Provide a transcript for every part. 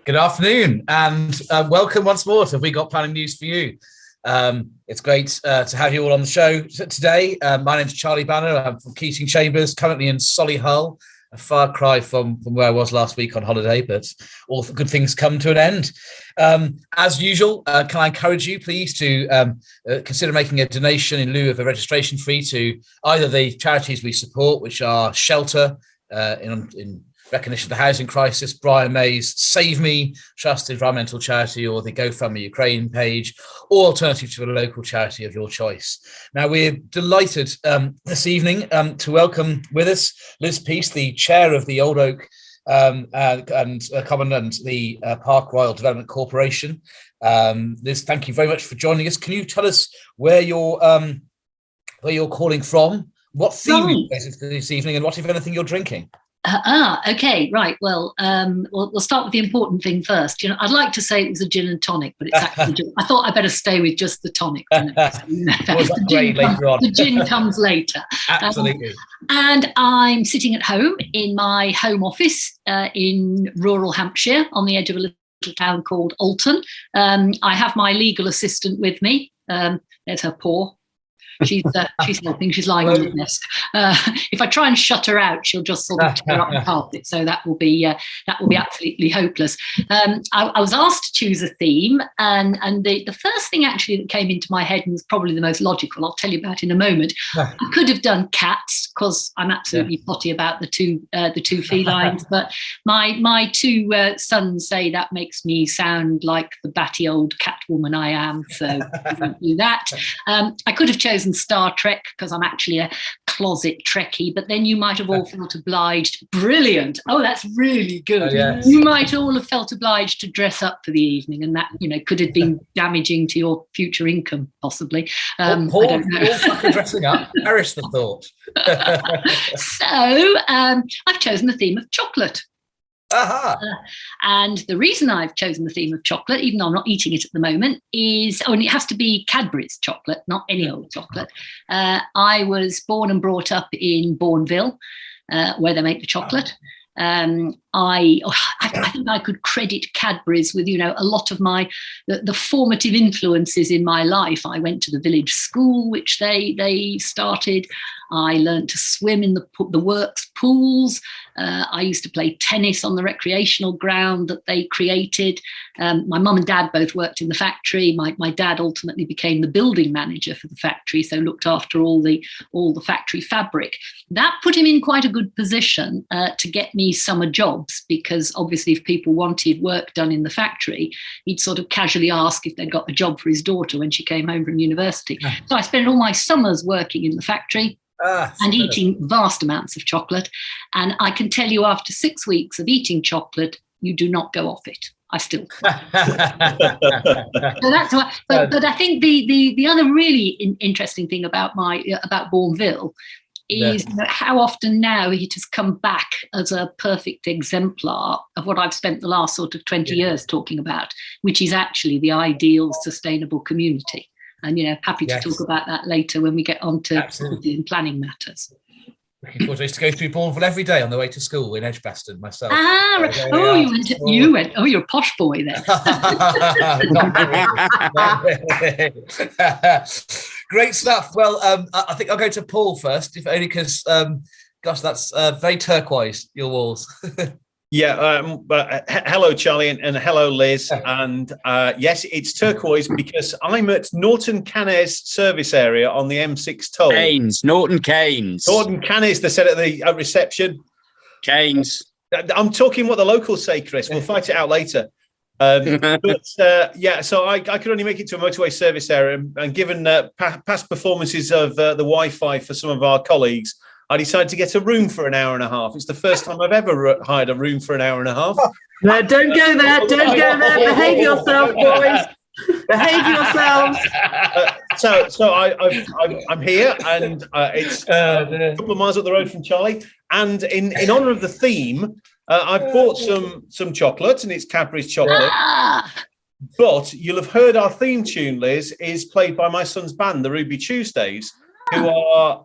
Good afternoon, and welcome once more to Have We Got Planning News for You. It's great to have you all on the show today. My name's Charlie Banner. I'm from Keating Chambers, currently in Solihull, a far cry from where I was last week on holiday, but all good things come to an end. As usual, can I encourage you, please, to consider making a donation in lieu of a registration fee to either the charities we support, which are Shelter, in recognition of the housing crisis, Brian May's Save Me Trust environmental charity, or the GoFundMe Ukraine page, or alternative to a local charity of your choice. Now, we're delighted this evening to welcome with us Liz Peace, the chair of the Old Oak and Common and the Park Royal Development Corporation. Liz, thank you very much for joining us. Can you tell us where you're calling from, what theme you face this evening, and what, if anything, you're drinking? Okay, right. Well, we'll start with the important thing first. I'd like to say it was a gin and tonic, but it's actually I thought I better stay with just the tonic. The gin comes later. Absolutely. And I'm sitting at home in my home office in rural Hampshire on the edge of a little town called Alton. I have my legal assistant with me. There's her paw. She's helping. She's lying on the desk. If I try and shut her out, she'll just sort of tear up the carpet. So that will be absolutely hopeless. I was asked to choose a theme, and the first thing actually that came into my head, and was probably the most logical, I'll tell you about in a moment. I could have done cats because I'm absolutely potty about the two felines, but my two sons say that makes me sound like the batty old cat woman I am. So I won't do that. I could have chosen Star Trek because I'm actually a closet Trekkie, but then you might have all felt obliged. Brilliant. Oh, that's really good. Yes. You might all have felt obliged to dress up for the evening, and that could have been damaging to your future income, possibly. I don't know. Dressing up. Perish the thought. So I've chosen the theme of chocolate. And the reason I've chosen the theme of chocolate, even though I'm not eating it at the moment, is, and it has to be Cadbury's chocolate, not any old chocolate. I was born and brought up in Bourneville, where they make the chocolate. I think I could credit Cadbury's with, a lot of the formative influences in my life. I went to the village school, which they started. I learned to swim in the works pools. I used to play tennis on the recreational ground that they created. My mum and dad both worked in the factory. My dad ultimately became the building manager for the factory, so looked after all the factory fabric. That put him in quite a good position to get me summer jobs, because obviously if people wanted work done in the factory, he'd sort of casually ask if they'd got a job for his daughter when she came home from university. So I spent all my summers working in the factory. And eating vast amounts of chocolate. And I can tell you, after 6 weeks of eating chocolate, you do not go off it. I still. So that's why. But I think the other really interesting thing about Bourneville is how often now it has come back as a perfect exemplar of what I've spent the last sort of 20 years talking about, which is actually the ideal sustainable community. And, happy to talk about that later when we get on to planning matters. Looking forward to it. I used to go through Bourneville every day on the way to school in Edgbaston myself. You're a posh boy then. Not really. Great stuff. Well, I think I'll go to Paul first, if only because, that's very turquoise, your walls. Hello, Charlie, and hello, Liz. And yes, it's turquoise because I'm at Norton Cannes service area on the M6 toll. Norton Keynes. They said at the reception. Keynes. I'm talking what the locals say, Chris. We'll fight it out later. So I could only make it to a motorway service area, and given past performances of the Wi-Fi for some of our colleagues, I decided to get a room for an hour and a half. It's the first time I've ever hired a room for an hour and a half. No, don't go there. Don't go there. Behave yourself, boys. Behave yourselves. So I'm here, and it's a couple of miles up the road from Charlie. And in honour of the theme, I've bought some chocolate, and it's Cadbury's chocolate. But you'll have heard our theme tune, Liz, is played by my son's band, the Ruby Tuesdays, who are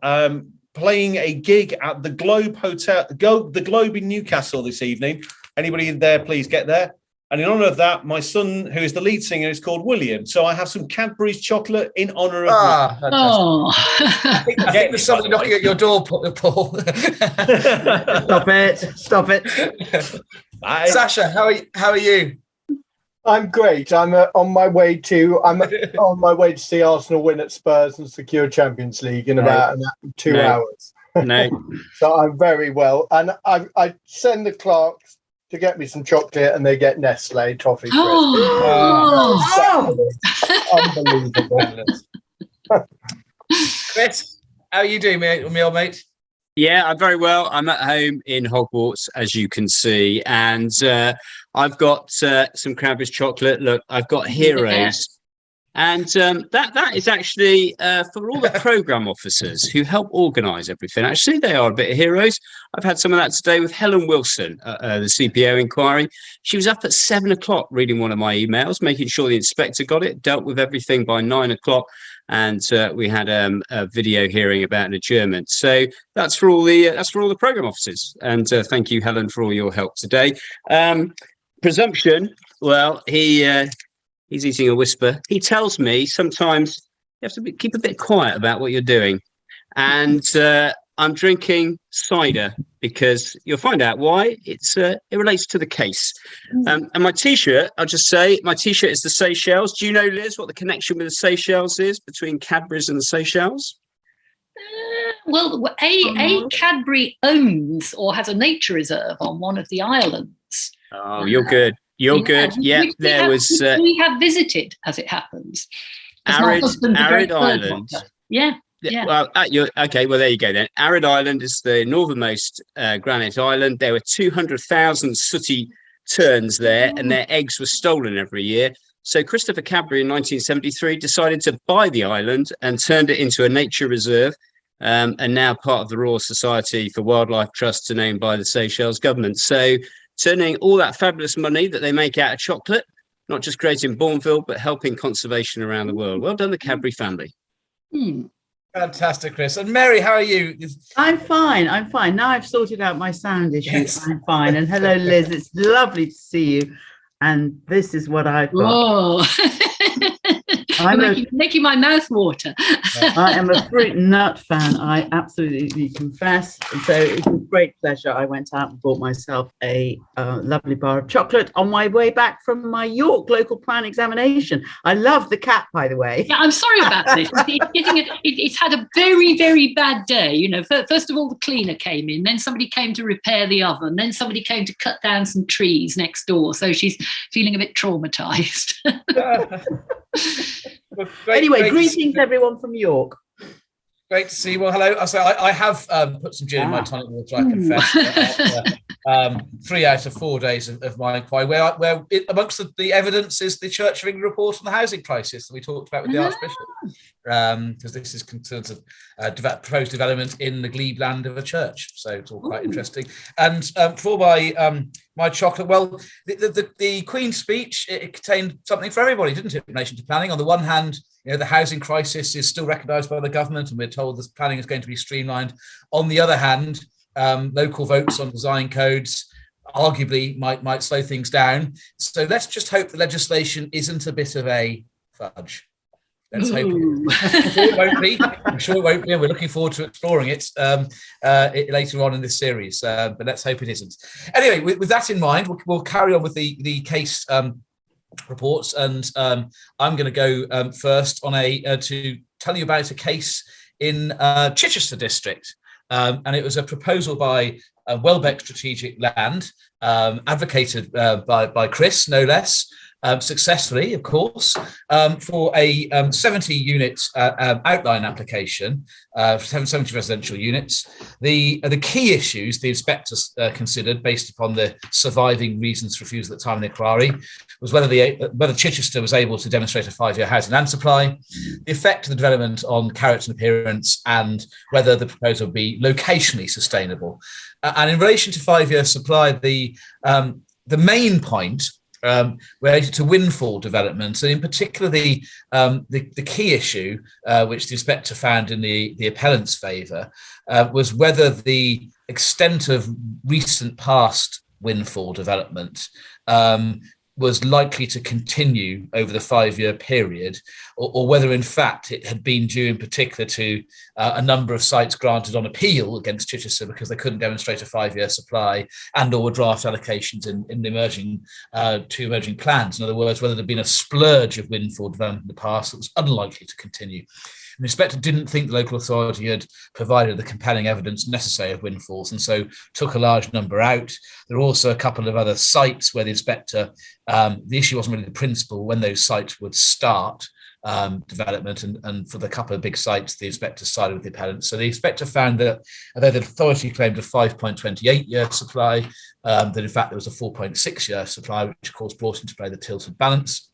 playing a gig at the Globe Hotel, the Globe in Newcastle this evening. Anybody in there, please get there. And in honour of that, my son, who is the lead singer, is called William. So I have some Cadbury's chocolate in honour of fantastic. Oh. I think there's somebody knocking at your door, Paul. Stop it. Sasha, how are you? I'm great. I'm on my way to see Arsenal win at Spurs and secure Champions League in about 2 hours. No. So I'm very well. And I send the clerks to get me some chocolate, and they get Nestle toffee crisp. Unbelievable. Chris, how are you doing, my old mate? Yeah, I'm very well. I'm at home in Hogwarts, as you can see, and I've got some Cadbury's chocolate. Look, I've got Heroes. And that is actually for all the programme officers who help organise everything. Actually, they are a bit of heroes. I've had some of that today with Helen Wilson, the CPO inquiry. She was up at 7 o'clock reading one of my emails, making sure the inspector got it, dealt with everything by 9 o'clock. And we had a video hearing about an adjournment. So that's for all the programme officers. And thank you, Helen, for all your help today. Presumption, well, he's eating a whisper. He tells me sometimes you have to keep a bit quiet about what you're doing. And I'm drinking cider because you'll find out why. It relates to the case. And my T-shirt, I'll just say, my T-shirt is the Seychelles. Do you know, Liz, what the connection with the Seychelles is between Cadbury's and the Seychelles? Well, a Cadbury owns or has a nature reserve on one of the islands. Oh, you're good. You're good. Yeah, we have visited, as it happens. Arid Island. Yeah. Well, okay. Well, there you go then. Arid Island is the northernmost granite island. There were 200,000 sooty terns there, and their eggs were stolen every year. So Christopher Cadbury in 1973 decided to buy the island and turned it into a nature reserve, and now part of the Royal Society for Wildlife Trust and owned by the Seychelles government. So turning all that fabulous money that they make out of chocolate, not just creating Bourneville, but helping conservation around the world. Well done, the Cadbury family. Fantastic, Chris. And Mary, how are you? I'm fine. Now I've sorted out my sound issue. Yes. I'm fine. And hello, Liz. It's lovely to see you. And this is what I've got. Oh. I'm making my mouth water. I am a fruit and nut fan, I absolutely confess. And so it's a great pleasure. I went out and bought myself a lovely bar of chocolate on my way back from my York local plan examination. I love the cat, by the way. Yeah, I'm sorry about this. It's had a very, very bad day. You know, first of all, the cleaner came in, then somebody came to repair the oven, then somebody came to cut down some trees next door. So she's feeling a bit traumatized. Well, anyway, greetings everyone from York. Great to see you. Well, hello. So I have put some gin in my tonic water, I confess. 3 out of 4 days of my inquiry, where amongst the evidence is the Church of England report on the housing crisis that we talked about with the Archbishop, because this is concerns of proposed development in the glebe land of a church. So it's all quite interesting. And for my chocolate, well, the Queen's speech, it contained something for everybody, didn't it, in relation to planning? On the one hand, you know, the housing crisis is still recognised by the government, and we're told this planning is going to be streamlined. On the other hand, local votes on design codes arguably might slow things down. So let's just hope the legislation isn't a bit of a fudge. Let's hope it won't be. I'm sure it won't be. And we're looking forward to exploring it later on in this series. But let's hope it isn't. Anyway, with that in mind, we'll carry on with the case reports, and I'm going to go first on to tell you about a case in Chichester district. And it was a proposal by Welbeck Strategic Land, advocated by Chris, no less, successfully, of course, for a 70-unit outline application, 70 residential units. The key issues the inspectors considered, based upon the surviving reasons for refusal at the time of the inquiry, was whether Chichester was able to demonstrate a 5-year housing land supply, the effect of the development on character and appearance, and whether the proposal would be locationally sustainable. And in relation to 5-year supply, the main point related to windfall development, and in particular the key issue which the inspector found in the appellant's favour was whether the extent of recent past windfall development was likely to continue over the 5-year period, or whether in fact it had been due in particular to a number of sites granted on appeal against Chichester because they couldn't demonstrate a 5-year supply and or were draft allocations in the two emerging plans. In other words, whether there'd been a splurge of windfall development in the past that was unlikely to continue. The inspector didn't think the local authority had provided the compelling evidence necessary of windfalls, and so took a large number out. There are also a couple of other sites where the inspector, the issue wasn't really the principle when those sites would start development, and for the couple of big sites, the inspector sided with the appellant. So the inspector found that although the authority claimed a 5.28-year supply, that in fact there was a 4.6-year supply, which of course brought into play the tilted balance.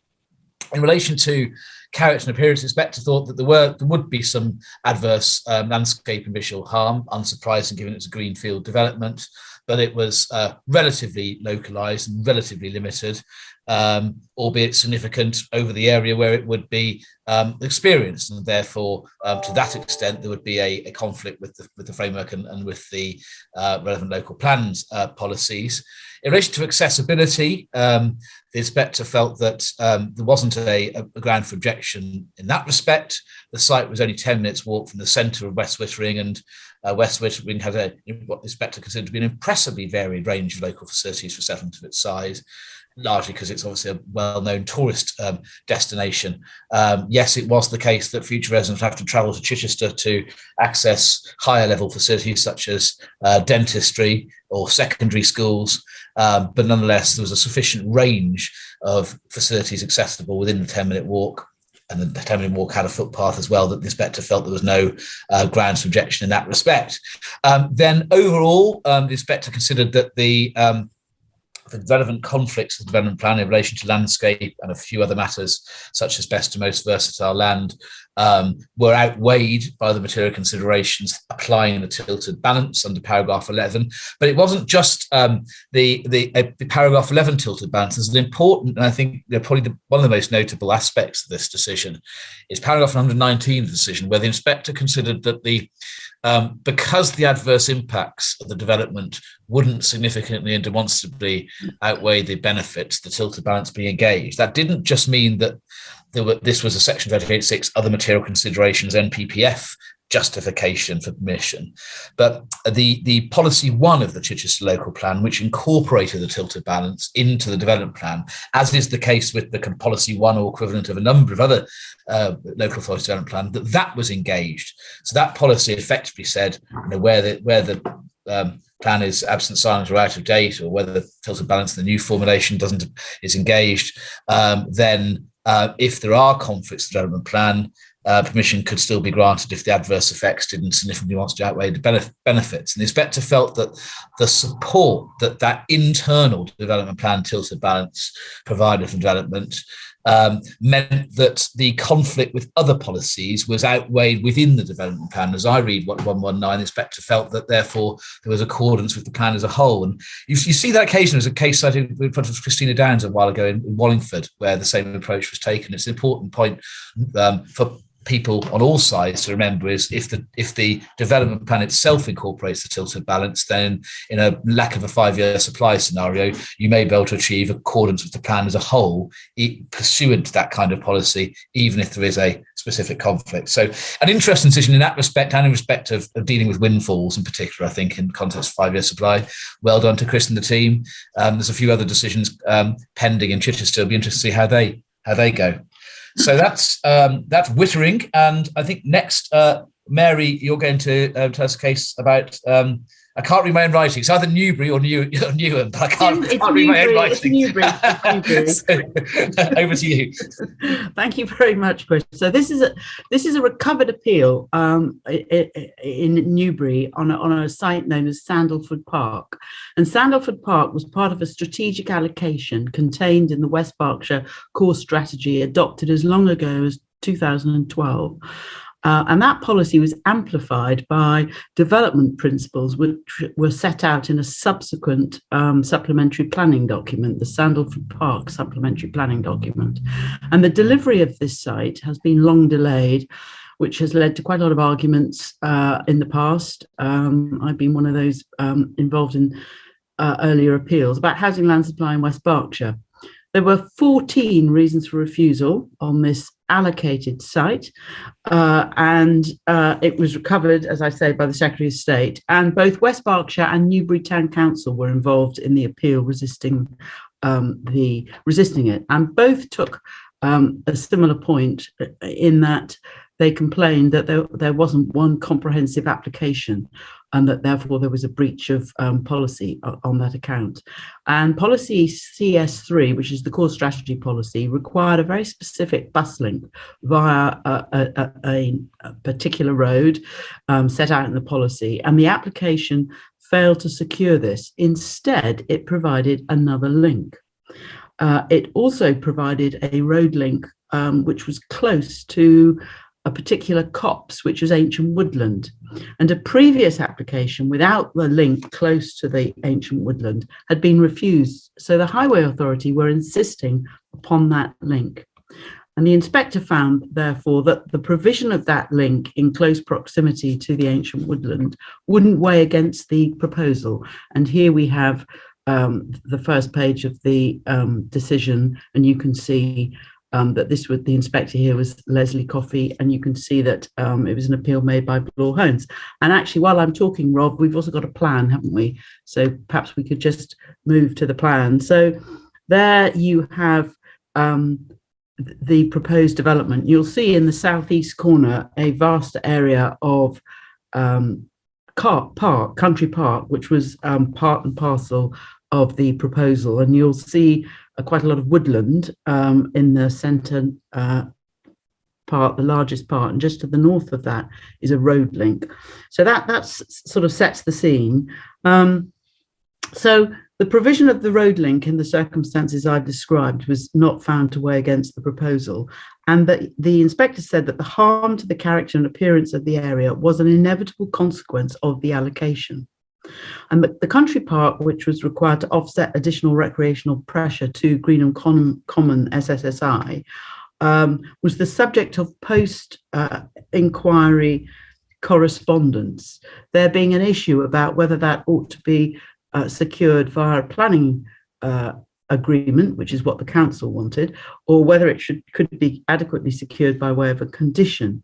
In relation to character and appearance, the inspector thought that there would be some adverse landscape and visual harm, unsurprising given it's a greenfield development, but it was relatively localised and relatively limited, albeit significant over the area where it would be experienced, and therefore to that extent there would be a conflict with the framework and with the relevant local plans policies. In relation to accessibility, the inspector felt that there wasn't a ground for objection in that respect. The site was only 10 minutes walk from the centre of West Wittering, and West Wittering had what the inspector considered to be an impressively varied range of local facilities for settlement of its size, largely because it's obviously a well-known tourist destination. Yes, it was the case that future residents would have to travel to Chichester to access higher level facilities such as dentistry or secondary schools, but nonetheless there was a sufficient range of facilities accessible within the 10-minute walk, and the 10-minute walk had a footpath as well, that the inspector felt there was no grounds for objection in that respect. Then overall, the inspector considered that the relevant conflicts of the development plan in relation to landscape and a few other matters, such as best and most versatile land, were outweighed by the material considerations applying the tilted balance under paragraph 11. But it wasn't just the paragraph 11 tilted balance. There's an important, and I think probably one of the most notable aspects of this decision is paragraph 119 of the decision, where the inspector considered that because the adverse impacts of the development wouldn't significantly and demonstrably outweigh the benefits, the tilted balance being engaged. That didn't just mean that this was a section 38.6 other material considerations NPPF justification for permission, but the policy 1 of the Chichester local plan, which incorporated the tilted balance into the development plan, as is the case with the policy 1 or equivalent of a number of other local authority development plan, that was engaged. So that policy effectively said, where the plan is absent, silent, or out of date, or whether the tilted balance in the new formulation is engaged, then if there are conflicts with the development plan, permission could still be granted if the adverse effects didn't significantly outweigh the benefits. And the inspector felt that the support that internal development plan tilted balance provided for development meant that the conflict with other policies was outweighed within the development plan. As I read what 119, the inspector felt that therefore there was accordance with the plan as a whole. And you see that occasion as a case cited in front of Christina Downs a while ago in Wallingford, where the same approach was taken. It's an important point for people on all sides to remember is if the development plan itself incorporates the tilted balance, then in a lack of a 5-year supply scenario, you may be able to achieve accordance with the plan as a whole, pursuant to that kind of policy, even if there is a specific conflict. So an interesting decision in that respect, and in respect of dealing with windfalls in particular, I think, in context of 5-year supply. Well done to Chris and the team. There's a few other decisions pending in Chichester. It'll be interesting to see how they go. So that's Wittering, and I think next, Mary, you're going to tell us a case about. I can't read my own writing. It's either Newbury or Newham, but I can't read my own writing. Newbury. So, over to you. Thank you very much, Chris. So this is a recovered appeal in Newbury on a site known as Sandalford Park, and Sandalford Park was part of a strategic allocation contained in the West Berkshire Core Strategy adopted as long ago as 2012. And that policy was amplified by development principles which were set out in a subsequent supplementary planning document, the Sandalford Park supplementary planning document. And the delivery of this site has been long delayed, which has led to quite a lot of arguments in the past. I've been one of those involved in earlier appeals about housing land supply in West Berkshire. There were 14 reasons for refusal on this allocated site, and it was recovered, as I say, by the Secretary of State. And both West Berkshire and Newbury Town Council were involved in the appeal, resisting it, and both took a similar point in that they complained that there wasn't one comprehensive application, and that therefore there was a breach of policy on that account. And policy CS3, which is the core strategy policy, required a very specific bus link via a particular road set out in the policy, and the application failed to secure this. Instead, it provided another link. It also provided a road link which was close to a particular copse, which was ancient woodland. And a previous application without the link close to the ancient woodland had been refused. So the Highway Authority were insisting upon that link. And the inspector found, therefore, that the provision of that link in close proximity to the ancient woodland wouldn't weigh against the proposal. And here we have the first page of the decision, and you can see that the inspector here was Leslie Coffey, and you can see that it was an appeal made by Blore Homes. And actually, while I'm talking, Rob, we've also got a plan, haven't we? So perhaps we could just move to the plan. So there you have the proposed development. You'll see in the southeast corner a vast area of Country Park, which was part and parcel of the proposal, and you'll see quite a lot of woodland in the centre part, the largest part, and just to the north of that is a road link. So that's sort of sets the scene. So the provision of the road link in the circumstances I've described was not found to weigh against the proposal, and that the inspector said that the harm to the character and appearance of the area was an inevitable consequence of the allocation. And the country park, which was required to offset additional recreational pressure to Greenham Common SSSI, was the subject of post-inquiry correspondence, there being an issue about whether that ought to be secured via a planning agreement, which is what the council wanted, or whether it could be adequately secured by way of a condition.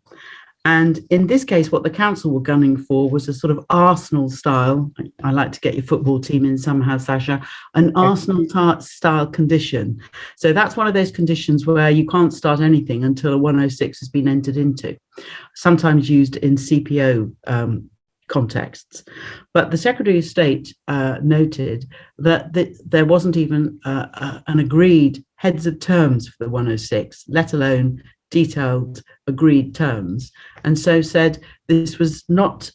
And in this case, what the council were gunning for was a sort of Arsenal style, I like to get your football team in somehow, Sasha, an Arsenal style condition. So that's one of those conditions where you can't start anything until a 106 has been entered into, sometimes used in CPO contexts. But the Secretary of State noted that there wasn't even an agreed heads of terms for the 106, let alone detailed agreed terms, and so said this was not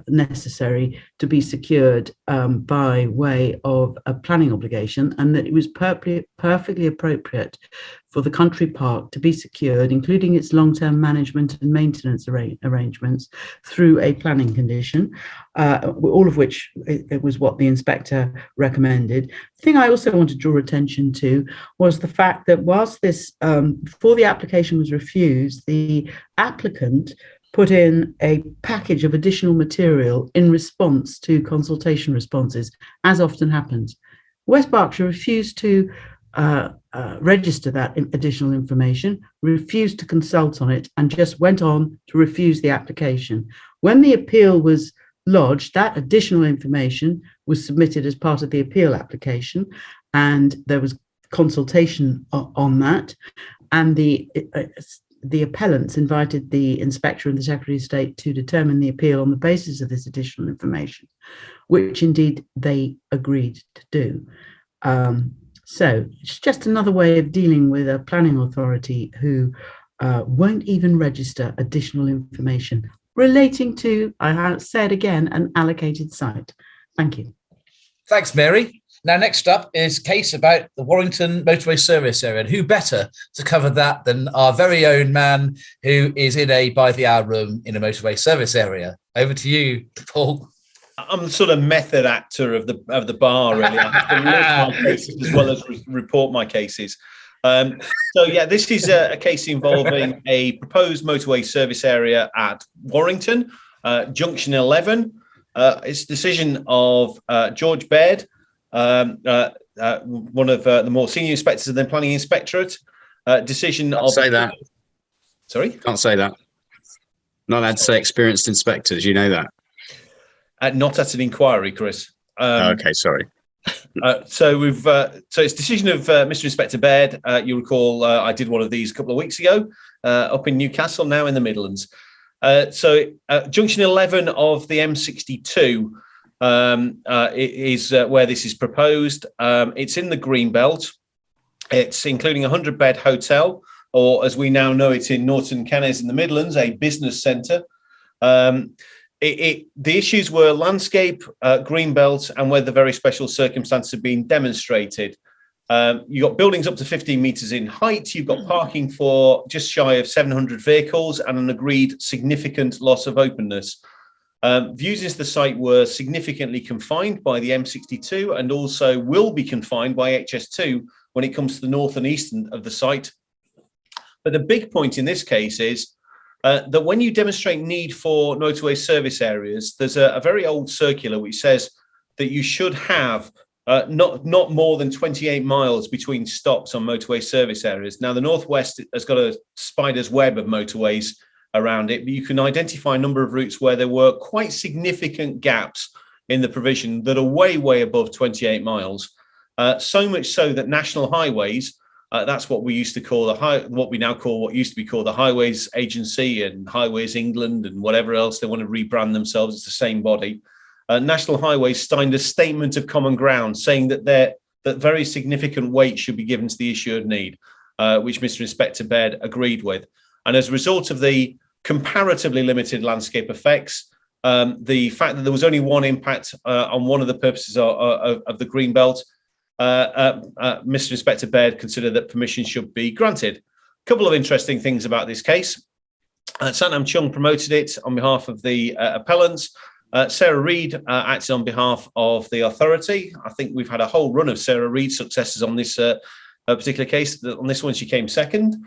necessary to be secured by way of a planning obligation, and that it was perfectly appropriate for the country park to be secured, including its long-term management and maintenance arrangements, through a planning condition, all of which it was what the inspector recommended. The thing I also want to draw attention to was the fact that whilst this, before the application was refused, the applicant put in a package of additional material in response to consultation responses, as often happens. West Berkshire refused to register that additional information, refused to consult on it, and just went on to refuse the application. When the appeal was lodged, that additional information was submitted as part of the appeal application, and there was consultation on that, and the appellants invited the inspector and the Secretary of State to determine the appeal on the basis of this additional information, which indeed they agreed to do. So it's just another way of dealing with a planning authority who won't even register additional information relating to, I said again, an allocated site. Thank you. Thanks, Mary. Now, next up is a case about the Warrington motorway service area. And who better to cover that than our very own man who is in a by-the-hour room in a motorway service area. Over to you, Paul. I'm the sort of method actor of the bar, really. I have to live my cases as well as report my cases. So, yeah, this is a case involving a proposed motorway service area at Warrington, Junction 11. It's a decision of George Baird, one of the more senior inspectors of the planning inspectorate. Decision Can't of say that. Sorry, Can't say that. Not allowed to say experienced inspectors. You know that. Not at an inquiry, Chris. Okay, sorry. So it's decision of Mr. Inspector Baird. You recall I did one of these a couple of weeks ago up in Newcastle, now in the Midlands. Junction 11 of the M62 is where this is proposed. It's in the Greenbelt. It's including a 100-bed hotel, or as we now know it in Norton Keynes in the Midlands, a business centre. The issues were landscape, Greenbelt, and whether very special circumstances have been demonstrated. You've got buildings up to 15 metres in height. You've got parking for just shy of 700 vehicles and an agreed significant loss of openness. Views into the site were significantly confined by the M62 and also will be confined by HS2 when it comes to the north and east of the site. But the big point in this case is that when you demonstrate need for motorway service areas, there's a very old circular which says that you should have not more than 28 miles between stops on motorway service areas. Now, the Northwest has got a spider's web of motorways around it, but you can identify a number of routes where there were quite significant gaps in the provision that are way, way above 28 miles. So much so that national highways, that's what we used to call what used to be called the Highways Agency and Highways England and whatever else they want to rebrand themselves. It's the same body. National Highways signed a statement of common ground saying that very significant weight should be given to the issue of need, which Mr. Inspector Baird agreed with. And as a result of the comparatively limited landscape effects, the fact that there was only one impact on one of the purposes of the Greenbelt, Mr. Inspector Baird considered that permission should be granted. A couple of interesting things about this case. Satnam Chung promoted it on behalf of the appellants. Sarah Reid acted on behalf of the authority. I think we've had a whole run of Sarah Reid successes on this particular case. On this one, she came second,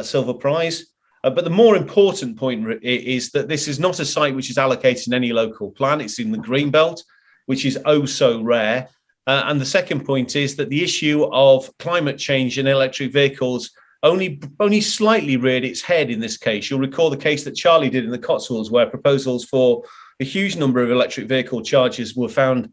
silver prize. But the more important point is that this is not a site which is allocated in any local plan. It's in the Greenbelt, which is oh so rare. And the second point is that the issue of climate change and electric vehicles only slightly reared its head in this case. You'll recall the case that Charlie did in the Cotswolds, where proposals for a huge number of electric vehicle charges were found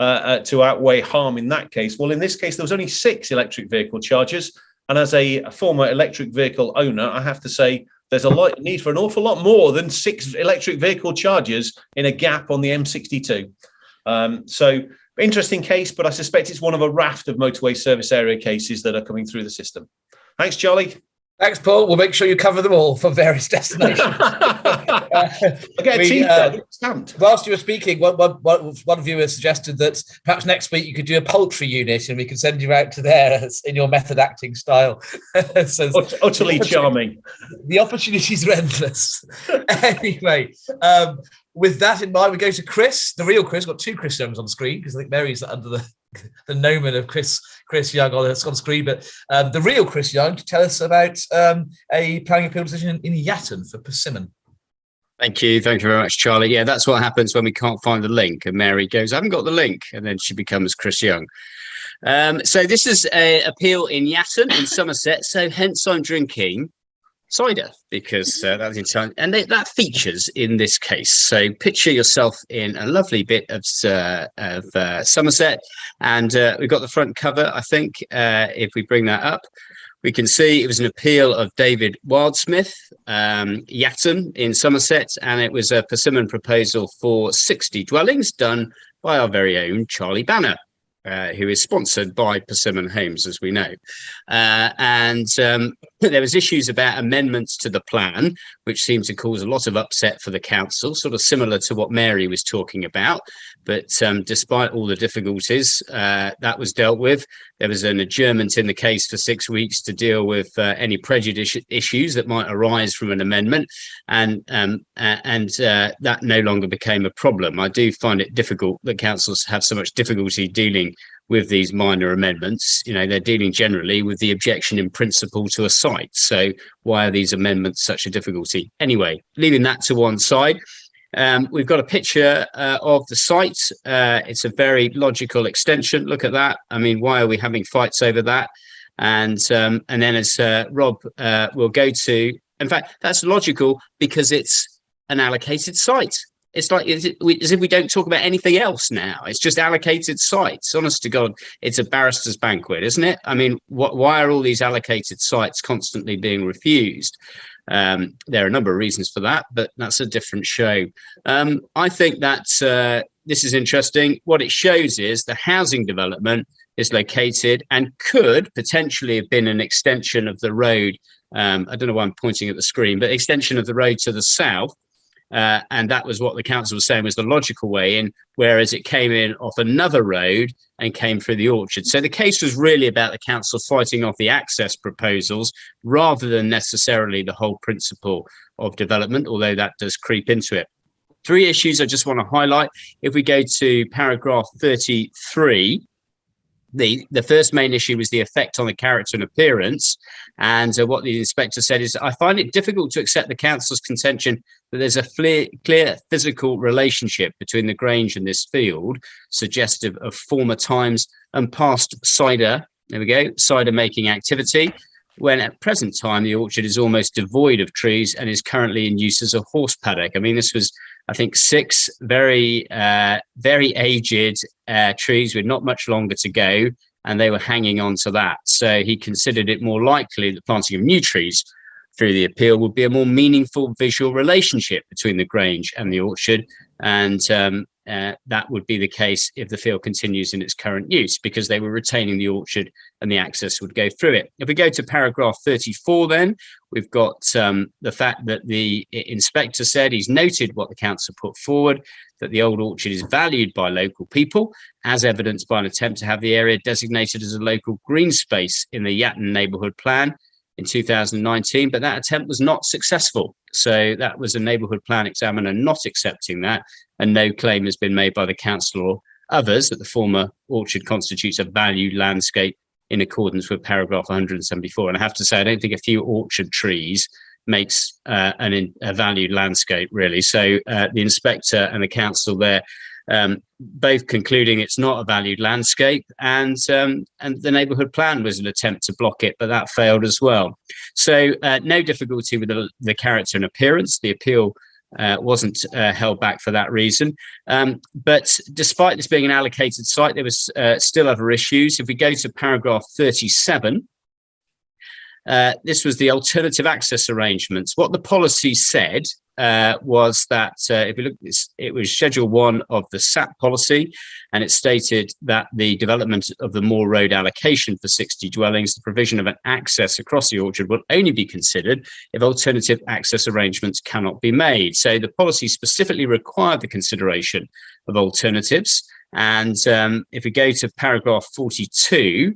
to outweigh harm in that case. Well, in this case, there was only 6 electric vehicle charges. And as a former electric vehicle owner, I have to say there's a need for an awful lot more than 6 electric vehicle charges in a gap on the M62. So interesting case, but I suspect it's one of a raft of motorway service area cases that are coming through the system. Thanks, Charlie. Thanks, Paul. We'll make sure you cover them all for various destinations. Stamped. Whilst you were speaking, one viewer suggested that perhaps next week you could do a poultry unit and we can send you out to there in your method acting style. So utterly charming. The opportunities are endless. Anyway, with that in mind, we go to Chris, the real Chris. We've got 2 Chris Youngs on the screen because I think Mary's under the nomen of Chris Young on screen, but the real Chris Young to tell us about a planning appeal decision in Yatton for Persimmon. Thank you very much, Charlie. Yeah, that's what happens when we can't find the link and Mary goes, I haven't got the link, and then she becomes Chris Young. So this is an appeal in Yatton in Somerset, so hence I'm drinking cider because that's in time, and that features in this case. So picture yourself in a lovely bit of Somerset, and we've got the front cover. I think if we bring that up, we can see it was an appeal of David Wildsmith, Yatton in Somerset, and it was a Persimmon proposal for 60 dwellings done by our very own Charlie Banner, who is sponsored by Persimmon Homes, as we know. And there was issues about amendments to the plan, which seemed to cause a lot of upset for the council, sort of similar to what Mary was talking about. But despite all the difficulties, that was dealt with. There was an adjournment in the case for 6 weeks to deal with any prejudice issues that might arise from an amendment, and that no longer became a problem. I do find it difficult that councils have so much difficulty dealing with these minor amendments. You know, they're dealing generally with the objection in principle to a site. So why are these amendments such a difficulty? Anyway, leaving that to one side, We've got a picture of the site. It's a very logical extension. Look at that. I mean, why are we having fights over that? And then as Rob will go to, in fact, that's logical because it's an allocated site. It's like as if we don't talk about anything else now. It's just allocated sites. Honest to God, it's a barrister's banquet, isn't it? I mean, why are all these allocated sites constantly being refused? There are a number of reasons for that, but that's a different show. I think that this is interesting. What it shows is the housing development is located and could potentially have been an extension of the road. I don't know why I'm pointing at the screen, but extension of the road to the south. And that was what the council was saying was the logical way in, whereas it came in off another road and came through the orchard. So the case was really about the council fighting off the access proposals rather than necessarily the whole principle of development, although that does creep into it. 3 issues I just want to highlight. If we go to paragraph 33, the first main issue was the effect on the character and appearance. And what the inspector said is, I find it difficult to accept the council's contention that there's a clear physical relationship between the Grange and this field, suggestive of former times and past cider making activity, when at present time the orchard is almost devoid of trees and is currently in use as a horse paddock. I mean, this was, I think, 6 very aged trees with not much longer to go, and they were hanging on to that. So he considered it more likely that planting of new trees through the appeal would be a more meaningful visual relationship between the Grange and the orchard, and that would be the case if the field continues in its current use, because they were retaining the orchard and the access would go through it. If we go to paragraph 34, then we've got the fact that the inspector said he's noted what the council put forward, that the old orchard is valued by local people, as evidenced by an attempt to have the area designated as a local green space in the Yatton neighbourhood plan in 2019, but that attempt was not successful. So that was a neighbourhood plan examiner not accepting that, and no claim has been made by the council or others that the former orchard constitutes a valued landscape in accordance with paragraph 174. And I have to say, I don't think a few orchard trees makes a valued landscape, really. So the inspector and the council there both concluding it's not a valued landscape, and the neighbourhood plan was an attempt to block it, but that failed as well. So no difficulty with the character and appearance. The appeal wasn't held back for that reason. But despite this being an allocated site, there was still other issues. If we go to paragraph 37, this was the alternative access arrangements. What the policy said was that if you look at this, it was Schedule 1 of the SAP policy, and it stated that the development of the Moor Road allocation for 60 dwellings, the provision of an access across the orchard will only be considered if alternative access arrangements cannot be made. So the policy specifically required the consideration of alternatives. And if we go to paragraph 42,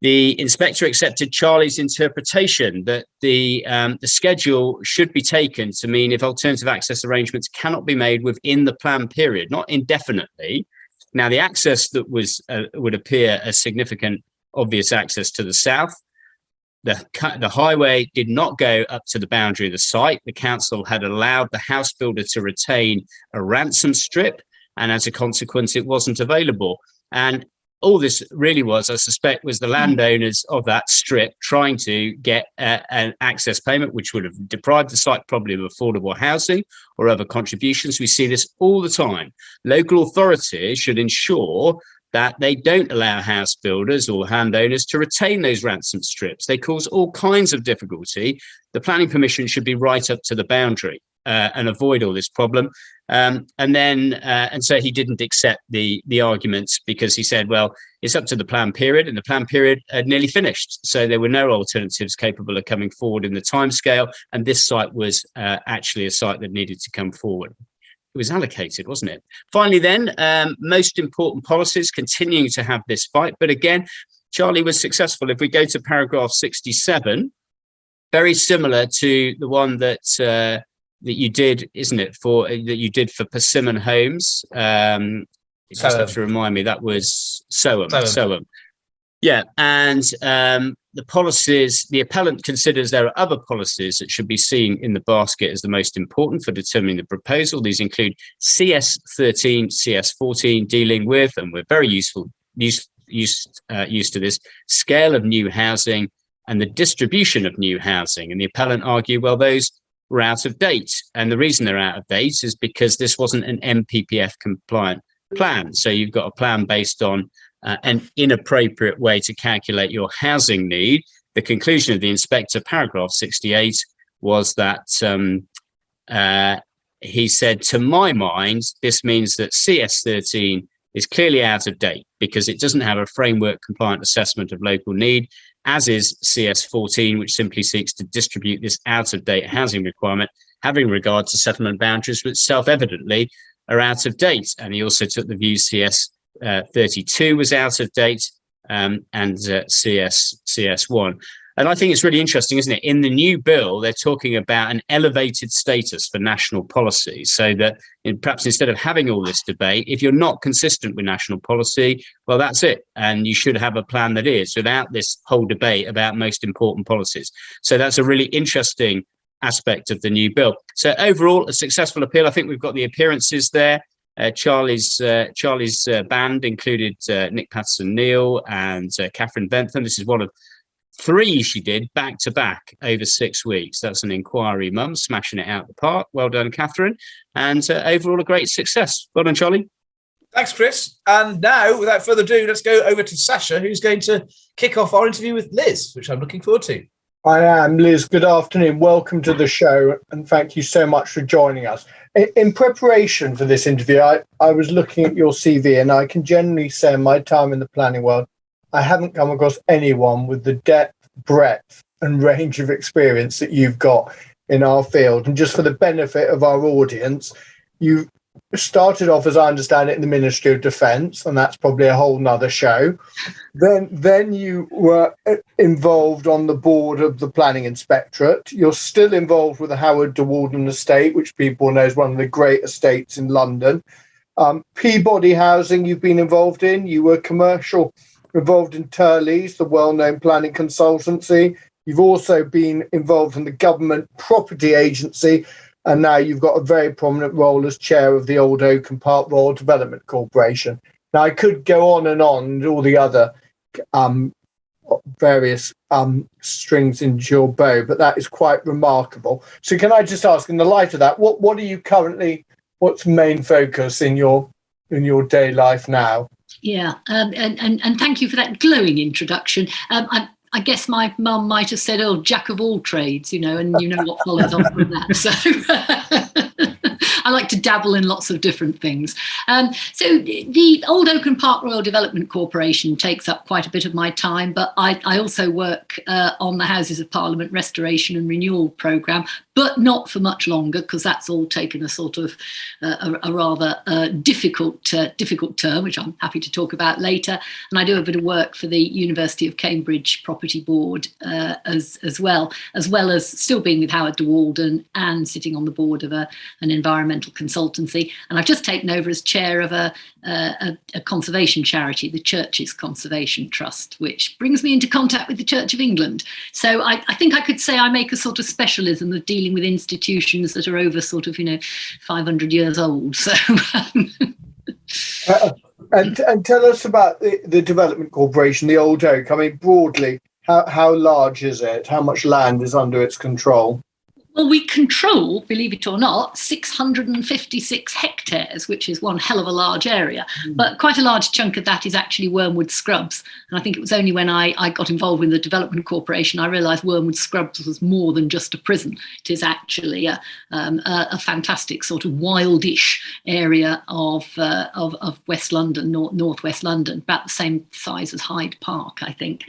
the inspector accepted Charlie's interpretation that the schedule should be taken to mean if alternative access arrangements cannot be made within the plan period, not indefinitely. Now, the access that was would appear as significant, obvious access to the south. The highway did not go up to the boundary of the site. The council had allowed the house builder to retain a ransom strip, and as a consequence, it wasn't available. And all this really was, I suspect, was the landowners of that strip trying to get an access payment, which would have deprived the site probably of affordable housing or other contributions. We see this all the time. Local authorities should ensure that they don't allow house builders or landowners to retain those ransom strips. They cause all kinds of difficulty. The planning permission should be right up to the boundary and avoid all this problem. And so he didn't accept the arguments, because he said, well, it's up to the plan period, and the plan period had nearly finished. So there were no alternatives capable of coming forward in the timescale. And this site was actually a site that needed to come forward. It was allocated, wasn't it? Finally, then, most important policies continuing to have this fight. But again, Charlie was successful. If we go to paragraph 67, very similar to the one that you did, isn't it, that you did for Persimmon Homes? You just have to remind me, that was Soham. Yeah, and the policies, the appellant considers there are other policies that should be seen in the basket as the most important for determining the proposal. These include CS13, CS14, dealing with, and we're very used to this, scale of new housing and the distribution of new housing. And the appellant argue, well, those were out of date. And the reason they're out of date is because this wasn't an MPPF compliant plan. So you've got a plan based on an inappropriate way to calculate your housing need. The conclusion of the inspector, paragraph 68, was that he said, to my mind, this means that CS13 is clearly out of date because it doesn't have a framework compliant assessment of local need, as is CS14, which simply seeks to distribute this out of date housing requirement, having regard to settlement boundaries, which self-evidently are out of date. And he also took the view CS32 was out of date and CS1. And I think it's really interesting, isn't it? In the new bill, they're talking about an elevated status for national policy, so that perhaps instead of having all this debate, if you're not consistent with national policy, well, that's it. And you should have a plan that is, without this whole debate about most important policies. So that's a really interesting aspect of the new bill. So overall, a successful appeal. I think we've got the appearances there. Charlie's band included Nick Patterson-Neil and Catherine Bentham. This is one of 3 she did back to back over 6 weeks. That's an inquiry mum, smashing it out the park. Well done, Catherine. And overall, a great success. Well done, Charlie. Thanks, Chris. And now, without further ado, let's go over to Sasha, who's going to kick off our interview with Liz, which I'm looking forward to. I am, Liz. Good afternoon. Welcome to the show, and thank you so much for joining us. In preparation for this interview, I was looking at your CV, and I can generally say in my time in the planning world, I haven't come across anyone with the depth, breadth, and range of experience that you've got in our field. And just for the benefit of our audience, you started off, as I understand it, in the Ministry of Defence, and that's probably a whole nother show. Then you were involved on the board of the Planning Inspectorate. You're still involved with the Howard de Walden estate, which people know is one of the great estates in London. Peabody Housing you've been involved in. You were involved in Turley's, the well-known planning consultancy. You've also been involved in the Government Property Agency, and now you've got a very prominent role as chair of the Old Oakham Park Royal Development Corporation. Now, I could go on and all the other various strings into your bow, but that is quite remarkable. So can I just ask, in the light of that, what are you currently, what's main focus in your day life now? Yeah, and thank you for that glowing introduction. I guess my mum might have said, "Oh, jack of all trades," and you know what follows on from that. So I like to dabble in lots of different things. So the Old Oakham Park Royal Development Corporation takes up quite a bit of my time, but I also work on the Houses of Parliament Restoration and Renewal programme, but not for much longer, because that's all taken a sort of a rather difficult term, which I'm happy to talk about later. And I do a bit of work for the University of Cambridge Property Board as well as still being with Howard de Walden and sitting on the board of an environmental consultancy. And I've just taken over as chair of a conservation charity, the Churches Conservation Trust, which brings me into contact with the Church of England. So I think I could say I make a sort of specialism of dealing with institutions that are over 500 years old. So and tell us about the Development Corporation, the Old Oak. I mean, broadly, how large is it? How much land is under its control? Well, we control, believe it or not, 656 hectares, which is one hell of a large area. But quite a large chunk of that is actually Wormwood Scrubs. And I think it was only when I got involved with the Development Corporation I realised Wormwood Scrubs was more than just a prison. It is actually a fantastic sort of wildish area of West London, northwest London, about the same size as Hyde Park, I think.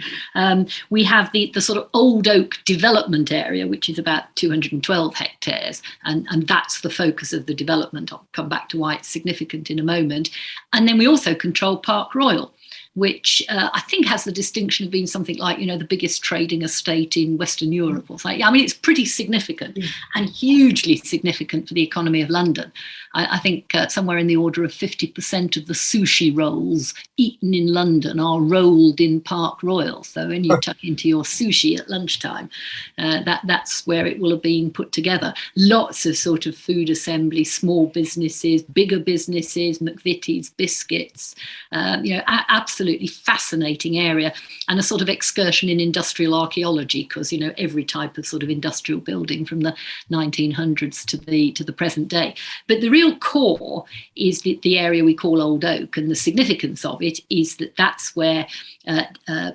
We have the sort of Old Oak development area, which is about 212 hectares, and that's the focus of the development. I'll come back to why it's significant in a moment. And then we also control Park Royal. which I think has the distinction of being something like, the biggest trading estate in Western Europe or something. I mean, it's pretty significant and hugely significant for the economy of London. I think somewhere in the order of 50% of the sushi rolls eaten in London are rolled in Park Royal. So when you tuck into your sushi at lunchtime, that's where it will have been put together. Lots of sort of food assembly, small businesses, bigger businesses, McVitie's biscuits, absolutely fascinating area, and a sort of excursion in industrial archaeology, because every type of sort of industrial building from the 1900s to the present day. But the real core is the area we call Old Oak, and the significance of it is that's where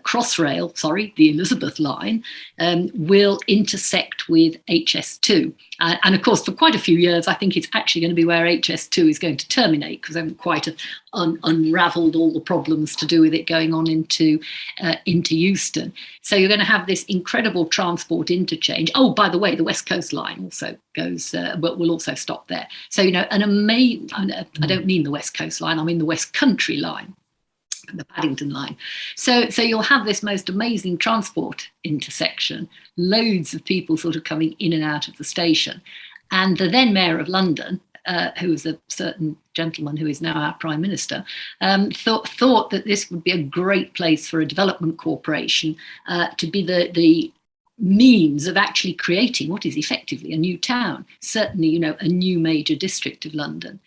Crossrail, the Elizabeth line, will intersect with HS2. And of course, for quite a few years, I think it's actually going to be where HS2 is going to terminate, because they haven't quite unravelled all the problems to do with it going on into Euston. So you're going to have this incredible transport interchange. Oh, by the way, the West Coast line also goes, but will also stop there. So, an amazing, I don't mean the West Coast line, I mean the West Country line, the Paddington line. So you'll have this most amazing transport intersection, loads of people sort of coming in and out of the station. And the then Mayor of London, who was a certain gentleman who is now our Prime Minister, thought that this would be a great place for a development corporation to be the means of actually creating what is effectively a new town, certainly, a new major district of London.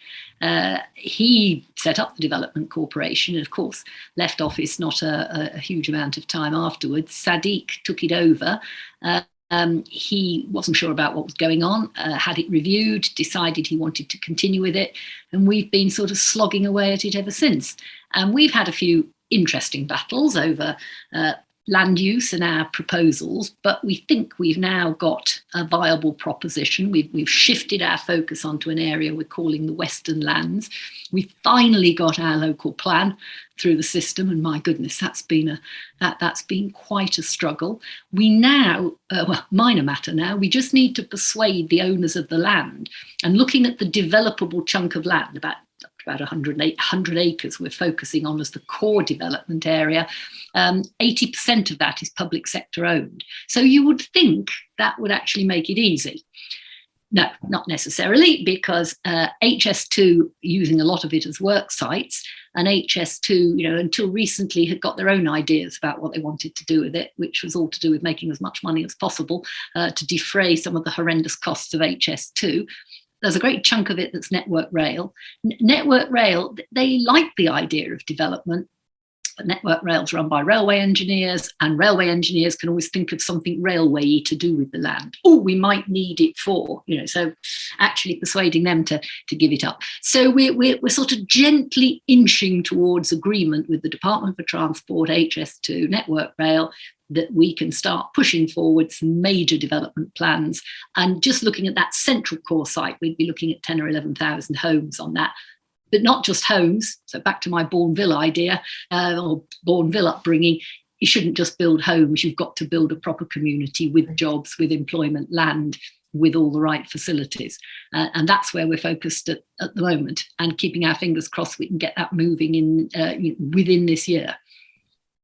He set up the Development Corporation, and of course left office not a huge amount of time afterwards. Sadiq took it over. He wasn't sure about what was going on, had it reviewed, decided he wanted to continue with it, and we've been sort of slogging away at it ever since. And we've had a few interesting battles over land use and our proposals, but we think we've now got a viable proposition. We've shifted our focus onto an area we're calling the Western Lands. We finally got our local plan through the system, and my goodness, that's been quite a struggle. We now, minor matter now, we just need to persuade the owners of the land, and looking at the developable chunk of land, about 100 acres we're focusing on as the core development area. 80% of that is public sector owned. So you would think that would actually make it easy. No, not necessarily, because HS2 using a lot of it as work sites, and HS2, until recently had got their own ideas about what they wanted to do with it, which was all to do with making as much money as possible to defray some of the horrendous costs of HS2. There's a great chunk of it that's Network Rail. Network Rail, they like the idea of development, but Network Rail's run by railway engineers, and railway engineers can always think of something railway-y to do with the land. Oh, we might need it for, so actually persuading them to give it up. So we're sort of gently inching towards agreement with the Department for Transport, HS2, Network Rail, that we can start pushing forward some major development plans. And just looking at that central core site, we'd be looking at 10 or 11,000 homes on that. But not just homes. So back to my Bourneville idea, or Bourneville upbringing, you shouldn't just build homes, you've got to build a proper community with jobs, with employment, land, with all the right facilities. And that's where we're focused at the moment, and keeping our fingers crossed we can get that moving in within this year.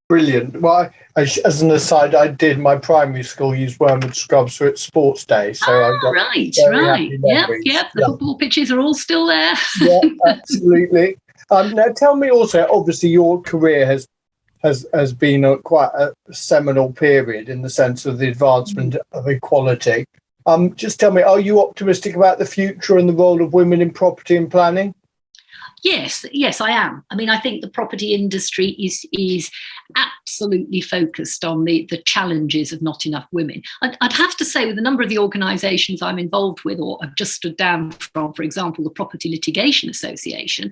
Brilliant. Well, as an aside, I did my primary school use Wormwood Scrubs for its sports day. So I've got right. Yep. The football pitches are all still there. Yeah, absolutely. Now, tell me also, obviously, your career has been quite a seminal period in the sense of the advancement of equality. Just tell me, are you optimistic about the future and the role of women in property and planning? Yes, I am. I mean, I think the property industry is absolutely focused on the challenges of not enough women. I'd have to say, with a number of the organisations I'm involved with, or I've just stood down from, for example, the Property Litigation Association,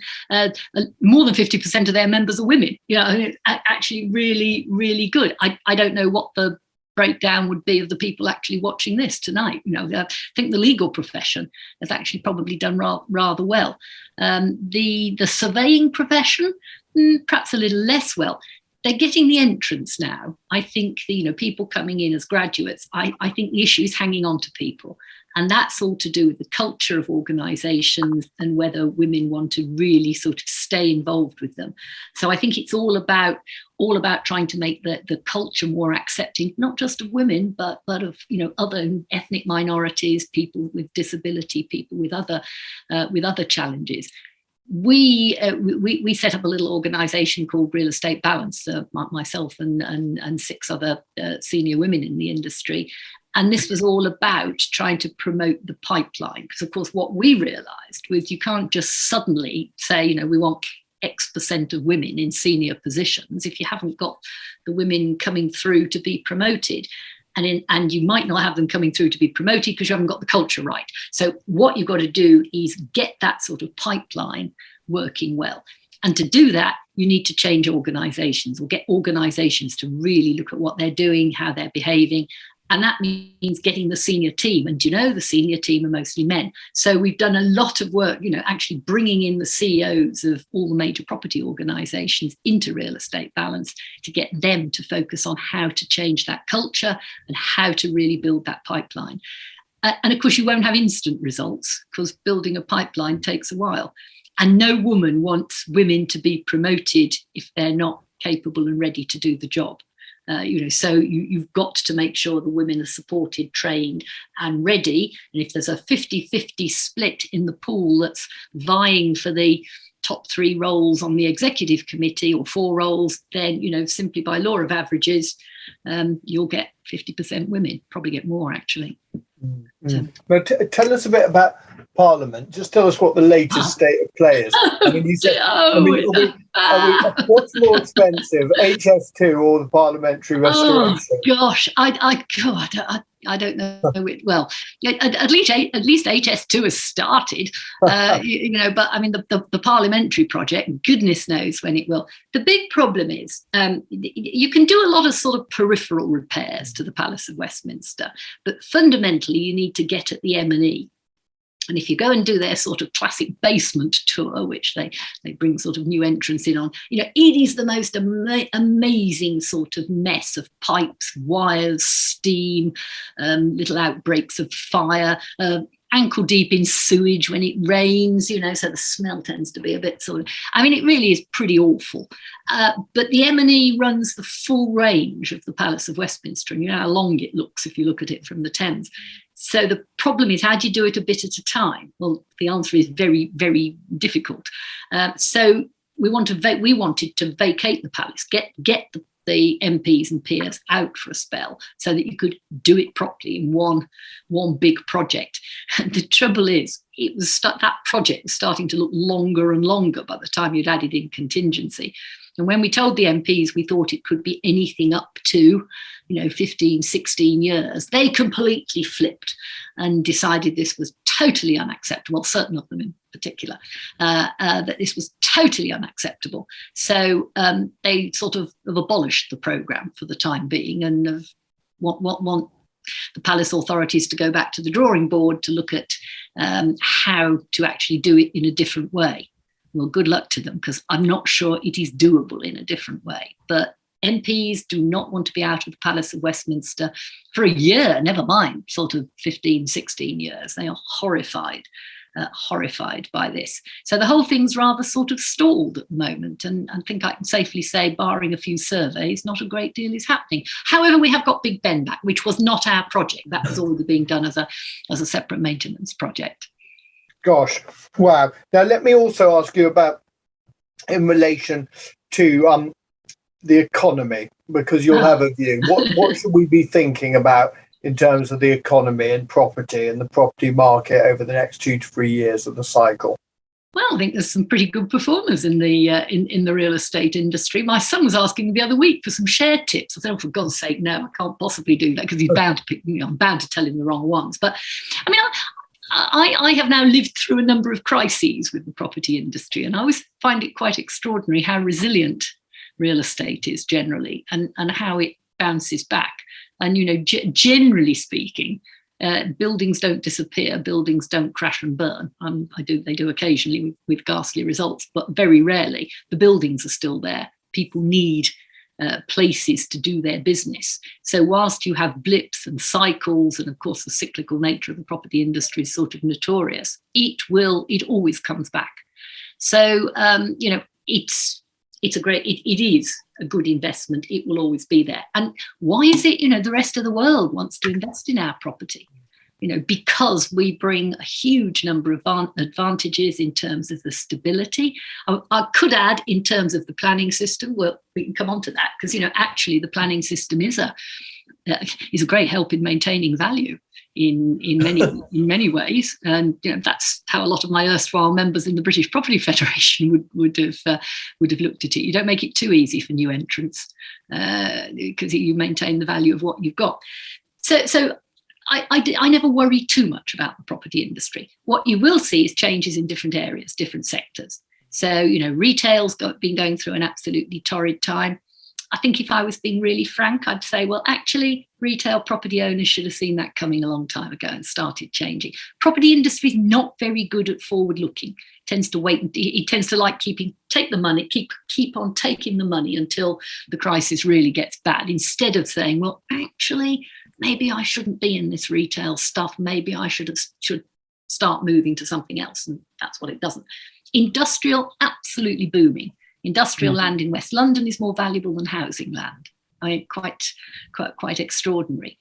more than 50% of their members are women. It's actually really, really good. I don't know what the breakdown would be of the people actually watching this tonight. I think the legal profession has actually probably done rather well. The surveying profession, perhaps a little less well. They're getting the entrance now. I think people coming in as graduates, I think the issue is hanging on to people. And that's all to do with the culture of organisations and whether women want to really sort of stay involved with them. So I think it's all about trying to make the culture more accepting, not just of women, but of other ethnic minorities, people with disability, people with other challenges. We set up a little organisation called Real Estate Balance, myself and 6 other senior women in the industry. And this was all about trying to promote the pipeline. Because, of course, what we realised was you can't just suddenly say, we want X% of women in senior positions if you haven't got the women coming through to be promoted. And you might not have them coming through to be promoted because you haven't got the culture right. So what you've got to do is get that sort of pipeline working well. And to do that, you need to change organisations, or get organisations to really look at what they're doing, how they're behaving. And that means getting the senior team. And the senior team are mostly men. So we've done a lot of work, actually bringing in the CEOs of all the major property organisations into Real Estate Balance to get them to focus on how to change that culture and how to really build that pipeline. And of course, you won't have instant results because building a pipeline takes a while. And no woman wants women to be promoted if they're not capable and ready to do the job. So you've got to make sure the women are supported, trained and ready. And if there's a 50-50 split in the pool that's vying for the top 3 roles on the executive committee, or 4 roles, then, simply by law of averages, you'll get 50% women, probably get more actually. So, tell us a bit about Parliament. Just tell us what the latest state of play is. You said, what's more expensive, HS2 or the parliamentary restoration? Oh gosh, I don't know. Well, at least HS2 has started, but I mean the parliamentary project, goodness knows when it will. The big problem is you can do a lot of sort of peripheral repairs to the Palace of Westminster, but fundamentally you need to get at the M&E. And if you go and do their sort of classic basement tour, which they bring sort of new entrants in on, it is the most amazing sort of mess of pipes, wires, steam, little outbreaks of fire, ankle deep in sewage when it rains, so the smell tends to be a bit sort of, it really is pretty awful. But the M&E runs the full range of the Palace of Westminster, and you know how long it looks if you look at it from the Thames. So the problem is, how do you do it a bit at a time? Well, the answer is very, very difficult. So we wanted to vacate the palace, get the MPs and peers out for a spell so that you could do it properly in one big project. And the trouble is, that project was starting to look longer and longer by the time you'd added in contingency. And when we told the MPs we thought it could be anything up to 15, 16 years, they completely flipped and decided this was totally unacceptable, certain of them in particular, that this was totally unacceptable. So they sort of have abolished the programme for the time being, and want the palace authorities to go back to the drawing board to look at how to actually do it in a different way. Well, good luck to them, because I'm not sure it is doable in a different way. But MPs do not want to be out of the Palace of Westminster for a year, never mind sort of 15, 16 years. They are horrified by this. So the whole thing's rather sort of stalled at the moment. And I think I can safely say, barring a few surveys, not a great deal is happening. However, we have got Big Ben back, which was not our project. That was already being done as a separate maintenance project. Gosh, wow. Now, let me also ask you about, in relation to the economy, because you'll have a view. What should we be thinking about in terms of the economy and property and the property market over the next 2 to 3 years of the cycle? Well, I think there's some pretty good performers in the in the real estate industry. My son was asking the other week for some share tips. I said, "Oh, for God's sake, no, I can't possibly do that," because he's bound to pick. I'm bound to tell him the wrong ones. But I mean, I have now lived through a number of crises with the property industry, and I always find it quite extraordinary how resilient real estate is generally, and how it bounces back. And generally speaking, buildings don't disappear, buildings don't crash and burn. They do occasionally with ghastly results, but very rarely. The buildings are still there. People need places to do their business. So whilst you have blips and cycles, and of course the cyclical nature of the property industry is sort of notorious, it always comes back. So it is a good investment. It will always be there. And why is it the rest of the world wants to invest in our property? Because we bring a huge number of advantages in terms of the stability. I could add in terms of the planning system. Well, we can come on to that because, actually the planning system is a great help in maintaining value in many ways. And that's how a lot of my erstwhile members in the British Property Federation would have looked at it. You don't make it too easy for new entrants because you maintain the value of what you've got. So I never worry too much about the property industry. What you will see is changes in different areas, different sectors. So, retail's been going through an absolutely torrid time. I think if I was being really frank, I'd say, well, actually, retail property owners should have seen that coming a long time ago and started changing. Property industry is not very good at forward looking. It tends to wait. It tends to like take the money, keep on taking the money until the crisis really gets bad, instead of saying, well, actually, maybe I shouldn't be in this retail stuff. Maybe I should start moving to something else. And that's what it doesn't. Industrial, absolutely booming. Industrial land in West London is more valuable than housing land. I mean, quite extraordinary.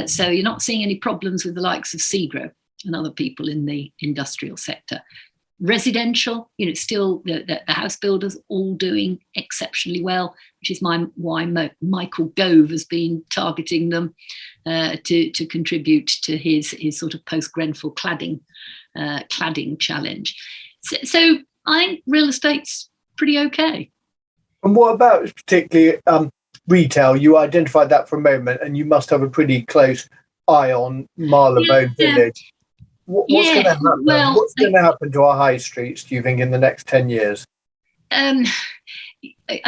So you're not seeing any problems with the likes of Segro and other people in the industrial sector. Residential, still the house builders all doing exceptionally well, which is why Michael Gove has been targeting them to contribute to his sort of post-Grenfell cladding challenge. So I think real estate's pretty okay. And what about particularly retail? You identified that for a moment, and you must have a pretty close eye on Marylebone Village. What's going to happen? What's going to happen to our high streets, do you think, in the next 10 years? I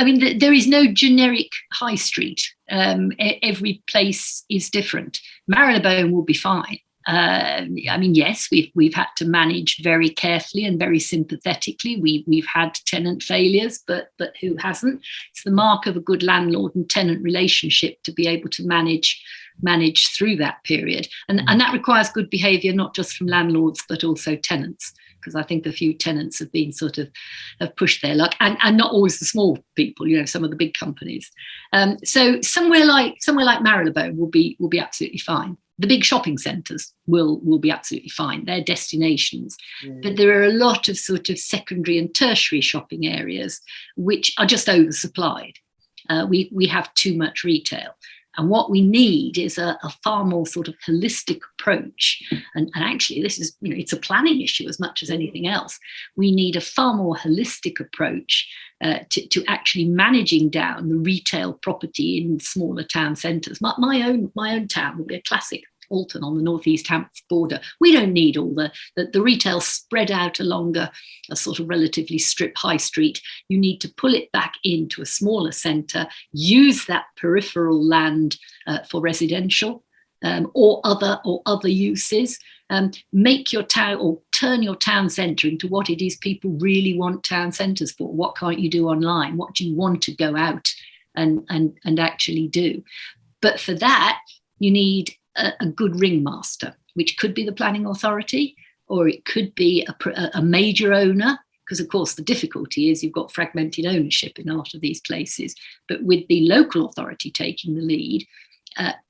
mean, there is no generic high street. Every place is different. Marylebone will be fine. I mean, yes, we've had to manage very carefully and very sympathetically. We've had tenant failures, but who hasn't? It's the mark of a good landlord and tenant relationship to be able to manage through that period, and that requires good behaviour, not just from landlords but also tenants, because I think a few tenants have been have pushed their luck, and not always the small people, some of the big companies. So somewhere like Marylebone will be absolutely fine. The big shopping centres will be absolutely fine. They're destinations. But there are a lot of sort of secondary and tertiary shopping areas which are just oversupplied. We have too much retail. And what we need is a far more sort of holistic approach. And actually, this is, it's a planning issue as much as anything else. We need a far more holistic approach to actually managing down the retail property in smaller town centres. My own town will be a classic. Alton on the northeast Hants border. We don't need all the retail spread out along a sort of relatively strip high street. You need to pull it back into a smaller centre, use that peripheral land for residential or other uses. Make your town, or turn your town centre into what it is people really want town centres for. What can't you do online? What do you want to go out and actually do? But for that, you need a good ringmaster, which could be the planning authority, or it could be a major owner, because of course the difficulty is you've got fragmented ownership in a lot of these places. But with the local authority taking the lead,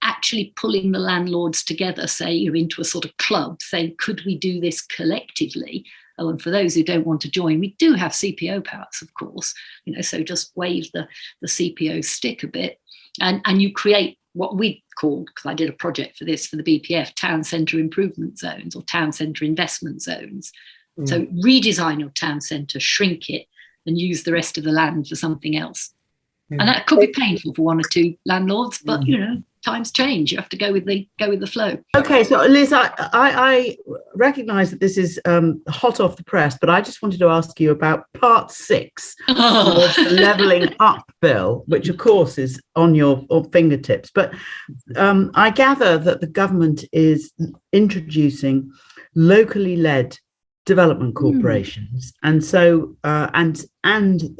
actually pulling the landlords together, say into a sort of club, saying, could we do this collectively? Oh, and for those who don't want to join, we do have CPO powers, of course, so just wave the CPO stick a bit, and you create what we called, because I did a project for this for the BPF, town centre improvement zones or town centre investment zones. So redesign your town centre, shrink it, and use the rest of the land for something else. And that could be painful for one or two landlords, but times change. You have to go with the flow. Okay, so Liz, I recognise that this is hot off the press, but I just wanted to ask you about Part 6 of the Levelling Up Bill, which of course is on your fingertips. But I gather that the government is introducing locally led development corporations, and so and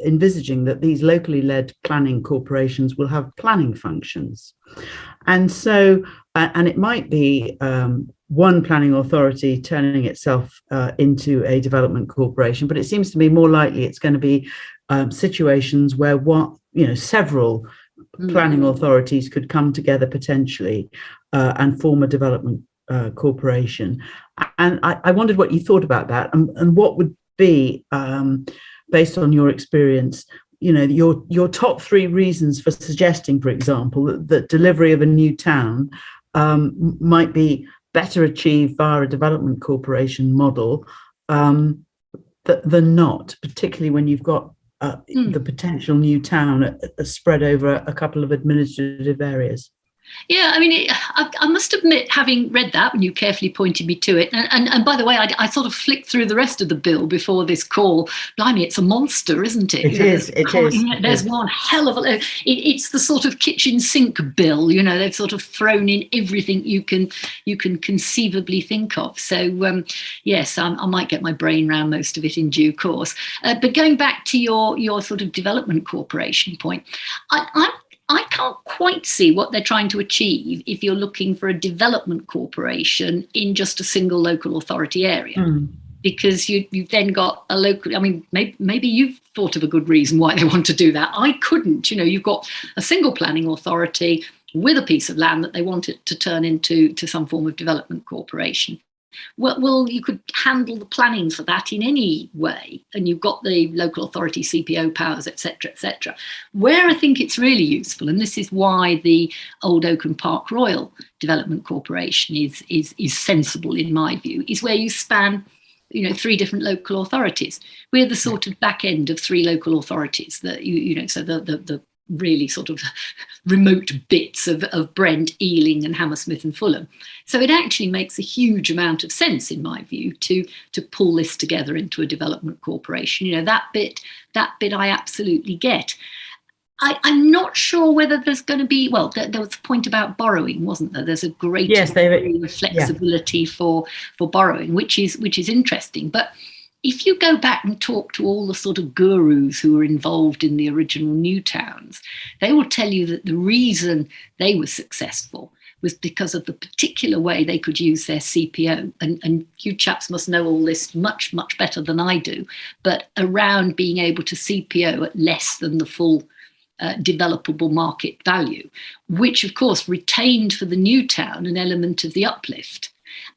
envisaging that these locally led planning corporations will have planning functions, and so and it might be one planning authority turning itself into a development corporation, but it seems to me more likely it's going to be situations where several planning authorities could come together potentially and form a development corporation. And I wondered what you thought about that, and what would be, based on your experience, your top 3 reasons for suggesting, for example, that delivery of a new town might be better achieved via a development corporation model than not, particularly when you've got the potential new town spread over a couple of administrative areas. Yeah, I mean, I must admit, having read that when you carefully pointed me to it, and by the way, I sort of flicked through the rest of the bill before this call. Blimey, it's a monster, isn't it? It is. There's one hell of a. It's the sort of kitchen sink bill. They've sort of thrown in everything you can conceivably think of. So yes, I might get my brain around most of it in due course. But going back to your sort of development corporation point, I can't quite see what they're trying to achieve if you're looking for a development corporation in just a single local authority area. Because you've then got a local, I mean, maybe you've thought of a good reason why they want to do that. I couldn't. You've got a single planning authority with a piece of land that they want it to turn into some form of development corporation. Well, you could handle the planning for that in any way, and you've got the local authority CPO powers, etc., etc. Where I think it's really useful, and this is why the Old Oak and Park Royal Development Corporation is sensible in my view, is where you span 3 different local authorities. We're the sort of back end of 3 local authorities that so the really sort of remote bits of Brent, Ealing and Hammersmith and Fulham. So it actually makes a huge amount of sense, in my view, to pull this together into a development corporation. That bit I absolutely get. I'm not sure whether there's going to be, well, there was a point about borrowing, wasn't there? There's a great degree of flexibility for borrowing, which is interesting. But if you go back and talk to all the sort of gurus who were involved in the original new towns, they will tell you that the reason they were successful was because of the particular way they could use their CPO. And you chaps must know all this much, much better than I do, but around being able to CPO at less than the full developable market value, which of course retained for the new town an element of the uplift.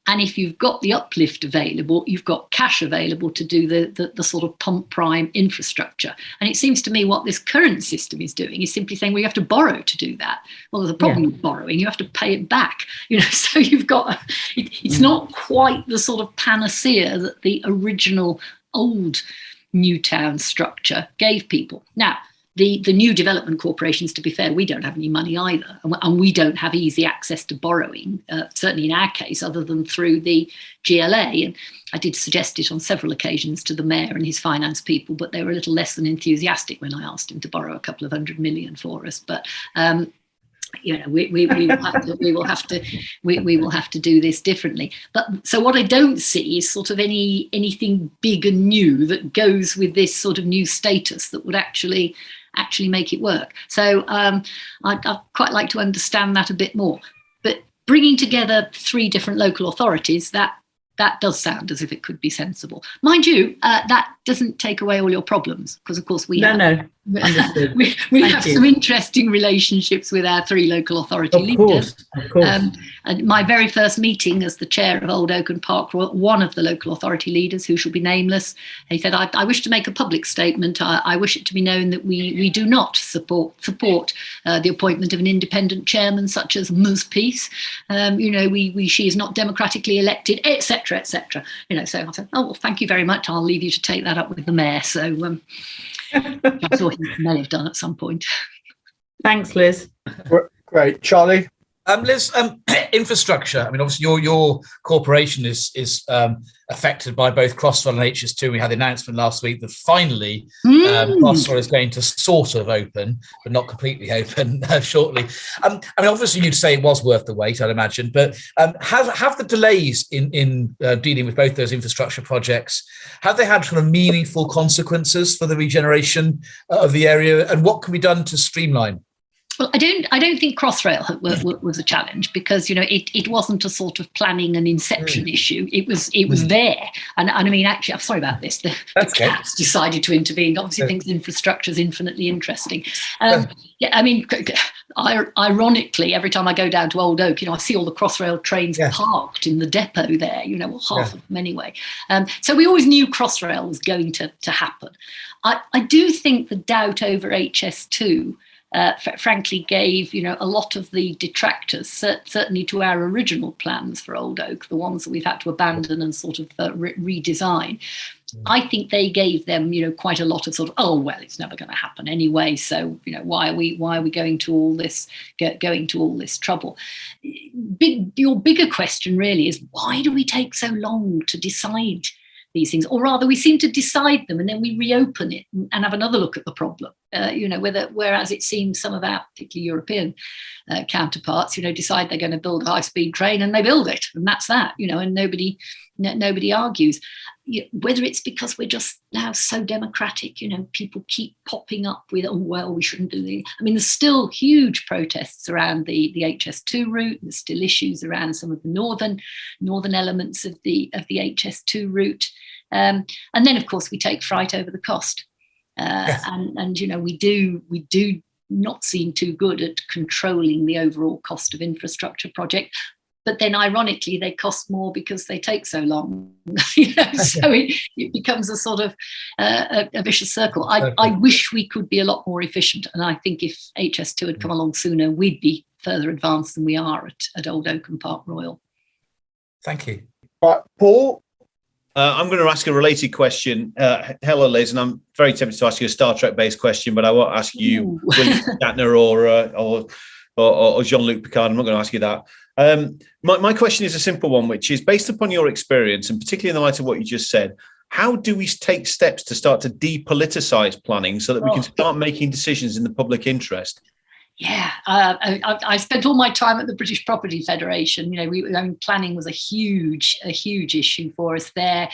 And if you've got the uplift available, you've got cash available to do the sort of pump prime infrastructure. And it seems to me what this current system is doing is simply saying, well, you have to borrow to do that. Well, there's a problem with borrowing. You have to pay it back. So you've got, it's not quite the sort of panacea that the original old Newtown structure gave people. Now, the new development corporations, to be fair, we don't have any money either, and we don't have easy access to borrowing, certainly in our case, other than through the GLA. And I did suggest it on several occasions to the mayor and his finance people, but they were a little less than enthusiastic when I asked him to borrow a couple of $100 million for us. But we will have to do this differently. But so what I don't see is sort of anything big and new that goes with this sort of new status that would actually make it work. So I'd quite like to understand that a bit more. But bringing together 3 different local authorities, that does sound as if it could be sensible. Mind you, that doesn't take away all your problems, because of course we have some interesting relationships with our 3 local authority leaders. Of course. And my very first meeting as the chair of Old Oak and Park Royal, one of the local authority leaders, who shall be nameless, he said, I wish to make a public statement. I wish it to be known that we do not support the appointment of an independent chairman such as Liz Peace. She is not democratically elected, etc., etc. So I said, oh, well, thank you very much. I'll leave you to take that up with the mayor. So I thought he may have done at some point. Thanks, Liz. Great. Charlie? Liz, infrastructure. I mean, obviously, your corporation is affected by both Crossrail and HS2. We had the announcement last week that finally Crossrail is going to sort of open, but not completely open shortly. I mean, obviously, you'd say it was worth the wait, I'd imagine. But have the delays in dealing with both those infrastructure projects, have they had sort of meaningful consequences for the regeneration of the area? And what can be done to streamline? Well, I don't think Crossrail was a challenge because it wasn't a sort of planning and inception issue. It was there, and I mean, actually, I'm sorry about this. The cats decided to intervene. Obviously, thinks infrastructure is infinitely interesting. Yeah, I mean, ironically, every time I go down to Old Oak, I see all the Crossrail trains parked in the depot there. Half of them anyway. So we always knew Crossrail was going to happen. I do think the doubt over HS2. Frankly, gave a lot of the detractors, certainly to our original plans for Old Oak, the ones that we've had to abandon and sort of redesign. I think they gave them, quite a lot of sort of, oh well, it's never going to happen anyway. So why are we going to all this trouble? Your bigger question really is, why do we take so long to decide these things, or rather we seem to decide them and then we reopen it and have another look at the problem, whereas it seems some of our particularly European counterparts decide they're going to build a high-speed train and they build it, and that's that, and nobody argues. Whether it's because we're just now so democratic, people keep popping up with, oh well, we shouldn't do this. I mean, there's still huge protests around the HS2 route. There's still issues around some of the northern elements of the HS2 route, and then of course we take fright over the cost, and we do not seem too good at controlling the overall cost of infrastructure project. But then, ironically, they cost more because they take so long. So it becomes a sort of a vicious circle. I wish we could be a lot more efficient. And I think if HS2 had come along sooner, we'd be further advanced than we are at Old Oak and Park Royal. Thank you. Paul? I'm going to ask a related question. Hello, Liz, and I'm very tempted to ask you a Star Trek-based question, but I won't ask you William Shatner or Jean-Luc Picard. I'm not going to ask you that. My question is a simple one, which is based upon your experience, and particularly in the light of what you just said, how do we take steps to start to depoliticize planning so that we can start making decisions in the public interest? Yeah, I spent all my time at the British Property Federation. Planning was a huge issue for us there,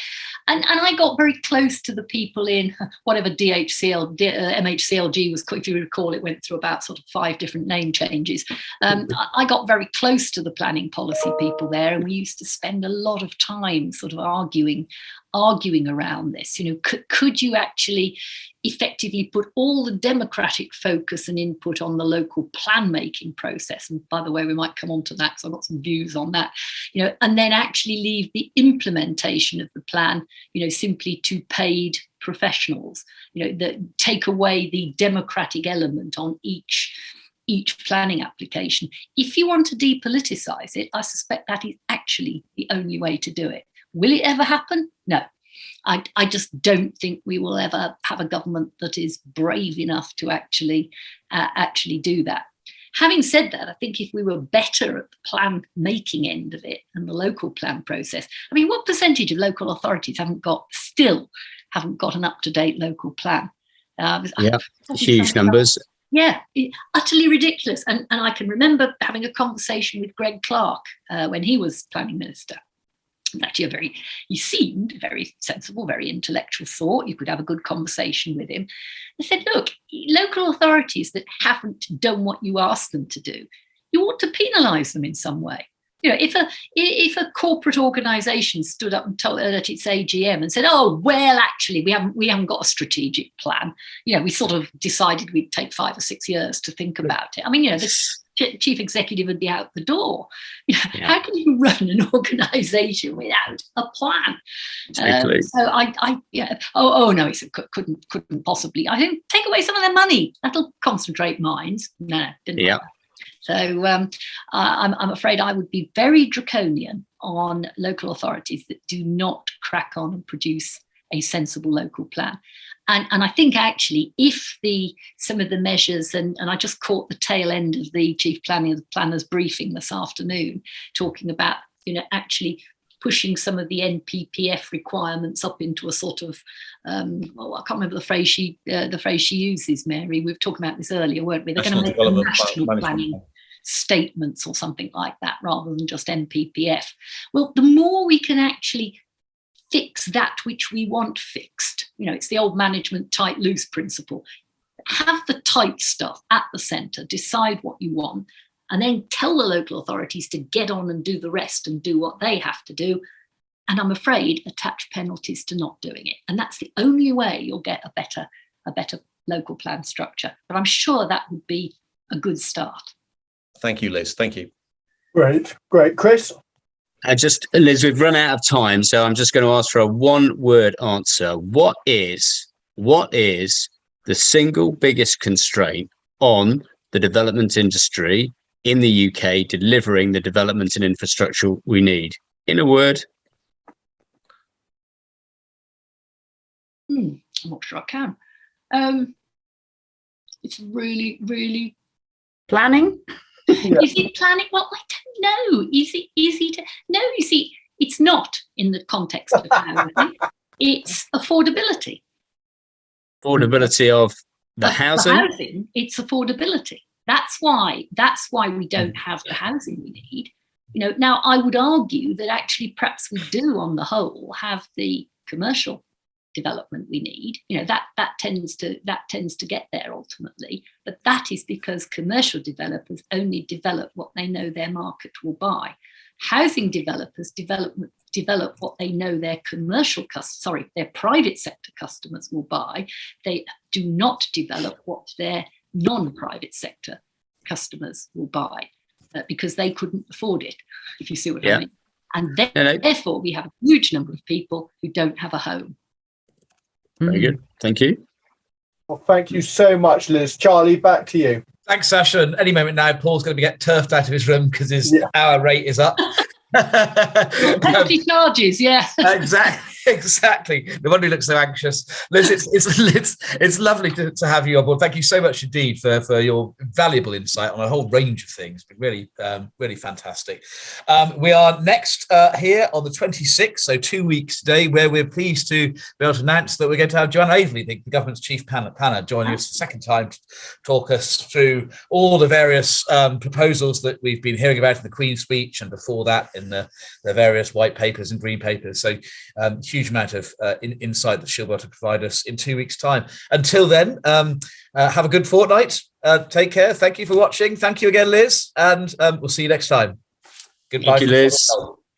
and I got very close to the people in whatever MHCLG was. If you recall, it went through about sort of 5 different name changes. I got very close to the planning policy people there, and we used to spend a lot of time sort of arguing around this. Could you actually effectively put all the democratic focus and input on the local plan making process? And by the way, we might come on to that because I've got some views on that, and then actually leave the implementation of the plan, simply to paid professionals, that take away the democratic element on each planning application. If you want to depoliticize it, I suspect that is actually the only way to do it. Will it ever happen? No. I just don't think we will ever have a government that is brave enough to actually do that. Having said that, I think if we were better at the plan making end of it and the local plan process, I mean, what percentage of local authorities haven't got an up-to-date local plan? Huge numbers. Yeah, utterly ridiculous. And I can remember having a conversation with Greg Clark when he was planning minister. Actually, he seemed very sensible, very intellectual thought. You could have a good conversation with him. I said, look, local authorities that haven't done what you asked them to do, you ought to penalise them in some way. If a corporate organisation stood up and told at its AGM and said, "Oh, well, actually, we haven't got a strategic plan. We sort of decided we'd take 5 or 6 years to think about it." I mean, the chief executive would be out the door. How can you run an organisation without a plan? So no, he said couldn't possibly. I think take away some of their money. That'll concentrate minds. No, didn't. Yeah. So I'm afraid I would be very draconian on local authorities that do not crack on and produce a sensible local plan. And I think actually, if some of the measures, and I just caught the tail end of the Chief Planner's briefing this afternoon, talking about, actually pushing some of the NPPF requirements up into a sort of, I can't remember the phrase she uses, Mary. We were talking about this earlier, weren't we? They're going to make a national planning statements or something like that, rather than just NPPF. Well, the more we can actually fix that which we want fixed, it's the old management tight loose principle. Have the tight stuff at the centre, decide what you want, and then tell the local authorities to get on and do the rest and do what they have to do. And I'm afraid attach penalties to not doing it. And that's the only way you'll get a better local plan structure. But I'm sure that would be a good start. Thank you, Liz. Thank you. Great. Chris? Liz, we've run out of time, so I'm just going to ask for a one-word answer. What is the single biggest constraint on the development industry in the UK delivering the development and infrastructure we need? In a word. I'm not sure I can. It's really, really... Planning? Is it planning? Well, I don't know. Is it easy to... No, you see, it's not in the context of housing. It's affordability. Affordability of the housing? The housing, it's affordability. That's why we don't have the housing we need. Now I would argue that actually perhaps we do on the whole have the commercial development we need. That tends to get there ultimately, but that is because commercial developers only develop what they know their market will buy. Housing developers develop what they know their their private sector customers will buy. They do not develop what their non-private sector customers will buy because they couldn't afford it, if you see what I mean. And therefore we have a huge number of people who don't have a home. Very good. Thank you. Well, thank you so much, Liz. Charlie, back to you. Thanks, Sasha. And any moment now, Paul's going to get turfed out of his room because his hour rate is up. Penalty charges, yeah. Exactly. No wonder he looks so anxious. Liz, it's lovely to have you on board. Thank you so much indeed for your valuable insight on a whole range of things. It's been really fantastic. We are next here on the 26th, so 2 weeks today, where we're pleased to be able to announce that we're going to have Joanna Averley, the government's chief planner, joining us the second time to talk us through all the various proposals that we've been hearing about in the Queen's speech and before that in the various white papers and green papers. So huge amount of insight that she'll be able to provide us in 2 weeks' time. Until then, have a good fortnight. Take care. Thank you for watching. Thank you again, Liz, and we'll see you next time. Goodbye. Thank you, Liz.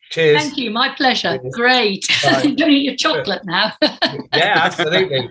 Cheers. Thank you. My pleasure. Great. Don't eat your chocolate now. Yeah, absolutely.